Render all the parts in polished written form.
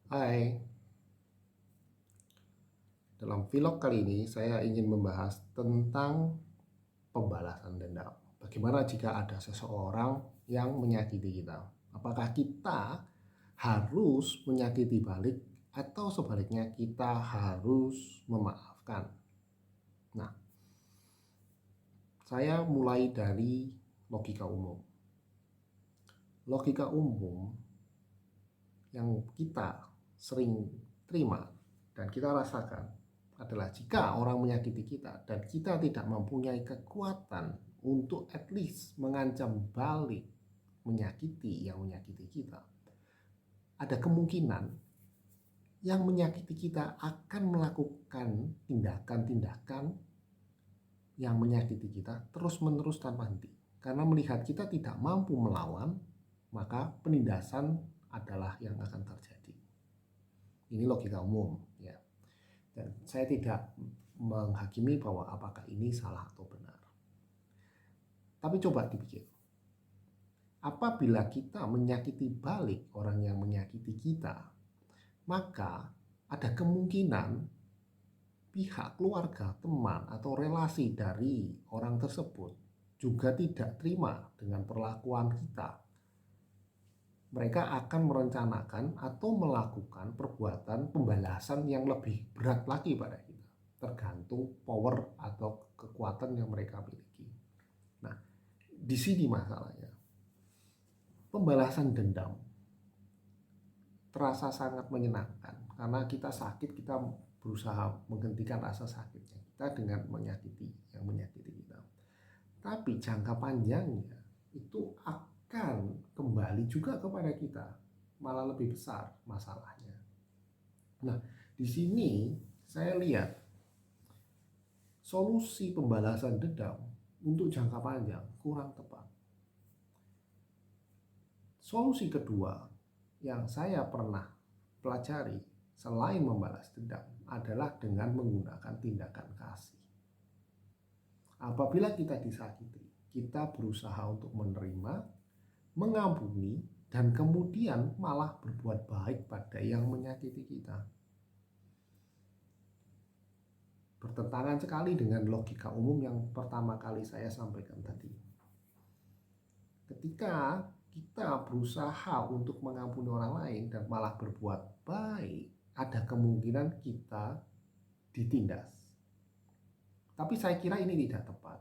Hai, dalam vlog kali ini saya ingin membahas tentang pembalasan dendam. Bagaimana jika ada seseorang yang menyakiti kita? Apakah kita harus menyakiti balik atau sebaliknya kita harus memaafkan? Nah, saya mulai dari logika umum. Logika umum yang kita sering terima dan kita rasakan adalah jika orang menyakiti kita dan kita tidak mempunyai kekuatan untuk at least mengancam balik menyakiti yang menyakiti kita, ada kemungkinan yang menyakiti kita akan melakukan tindakan-tindakan yang menyakiti kita terus-menerus tanpa henti. Karena melihat kita tidak mampu melawan, maka penindasan adalah yang akan terjadi. Ini logika umum, ya. Dan saya tidak menghakimi bahwa apakah ini salah atau benar. Tapi coba dipikir, apabila kita menyakiti balik orang yang menyakiti kita, maka ada kemungkinan pihak keluarga, teman, atau relasi dari orang tersebut juga tidak terima dengan perlakuan kita. Mereka akan merencanakan atau melakukan perbuatan pembalasan yang lebih berat lagi pada kita, tergantung power atau kekuatan yang mereka miliki. Nah, di sini masalahnya. Pembalasan dendam terasa sangat menyenangkan karena kita sakit, kita berusaha menghentikan rasa sakitnya kita dengan menyakiti yang menyakiti kita. Tapi jangka panjangnya itu akan kembali juga kepada kita, malah lebih besar masalahnya. Nah, di sini saya lihat solusi pembalasan dendam untuk jangka panjang kurang tepat. Solusi kedua yang saya pernah pelajari selain membalas dendam adalah dengan menggunakan tindakan kasih. Apabila kita disakiti, kita berusaha untuk menerima, mengampuni, dan kemudian malah berbuat baik pada yang menyakiti kita. Bertentangan sekali dengan logika umum yang pertama kali saya sampaikan tadi. Ketika kita berusaha untuk mengampuni orang lain dan malah berbuat baik, ada kemungkinan kita ditindas. Tapi saya kira ini tidak tepat.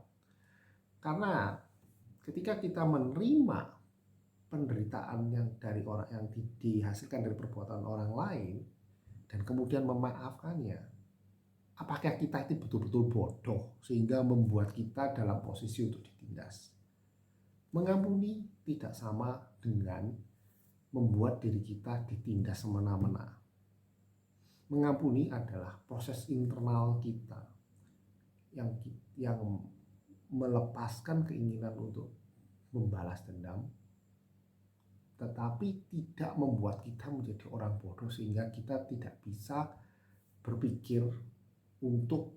Karena ketika kita menerima penderitaan yang dari orang yang dihasilkan dari perbuatan orang lain dan kemudian memaafkannya, apakah kita itu betul-betul bodoh sehingga membuat kita dalam posisi untuk ditindas? Mengampuni tidak sama dengan membuat diri kita ditindas semena-mena. Mengampuni adalah proses internal kita yang melepaskan keinginan untuk membalas dendam, tetapi tidak membuat kita menjadi orang bodoh sehingga kita tidak bisa berpikir untuk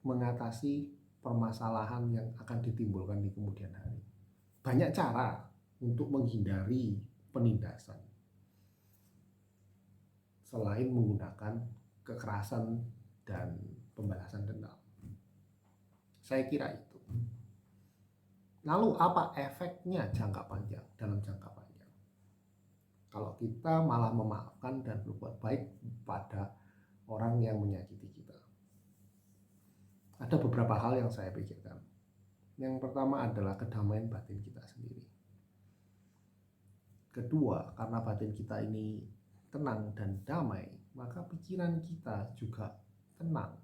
mengatasi permasalahan yang akan ditimbulkan di kemudian hari. Banyak cara untuk menghindari penindasan selain menggunakan kekerasan dan pembalasan dendam. Saya kira itu. Lalu apa efeknya jangka panjang, dalam jangka panjang? Kalau kita malah memaafkan dan berbuat baik pada orang yang menyakiti kita. Ada beberapa hal yang saya pikirkan. Yang pertama adalah kedamaian batin kita sendiri. Kedua, karena batin kita ini tenang dan damai, maka pikiran kita juga tenang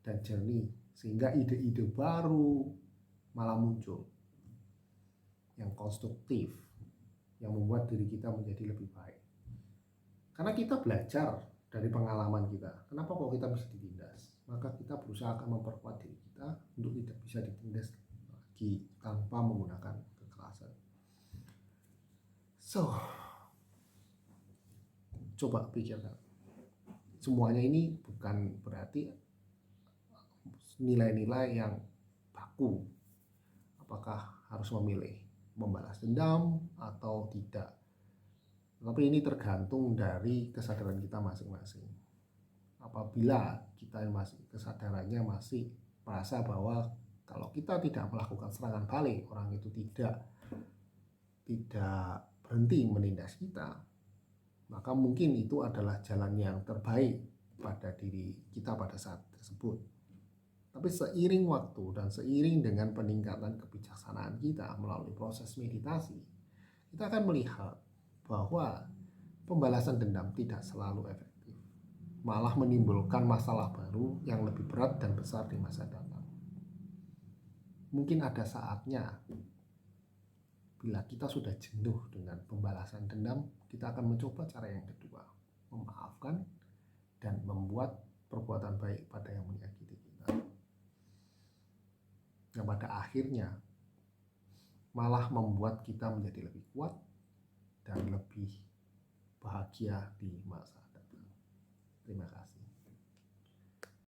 dan jernih, sehingga ide-ide baru malah muncul yang konstruktif, yang membuat diri kita menjadi lebih baik. Karena kita belajar dari pengalaman kita, kenapa kok kita bisa ditindas, maka kita berusaha akan memperkuat diri kita untuk tidak bisa ditindas lagi tanpa menggunakan kekerasan. So, coba pikirkan, semuanya ini bukan berarti nilai-nilai yang baku. Apakah harus memilih membalas dendam atau tidak? Tapi ini tergantung dari kesadaran kita masing-masing. Apabila kita masih kesadarannya masih merasa bahwa kalau kita tidak melakukan serangan balik, orang itu tidak berhenti menindas kita, maka mungkin itu adalah jalan yang terbaik pada diri kita pada saat tersebut. Tapi seiring waktu dan seiring dengan peningkatan kebijaksanaan kita melalui proses meditasi, kita akan melihat bahwa pembalasan dendam tidak selalu efektif, malah menimbulkan masalah baru yang lebih berat dan besar di masa datang. Mungkin ada saatnya bila kita sudah jenuh dengan pembalasan dendam, kita akan mencoba cara yang kedua, memaafkan dan membuat perbuatan baik pada yang menyakiti kita. Yang pada akhirnya malah membuat kita menjadi lebih kuat dan lebih bahagia di masa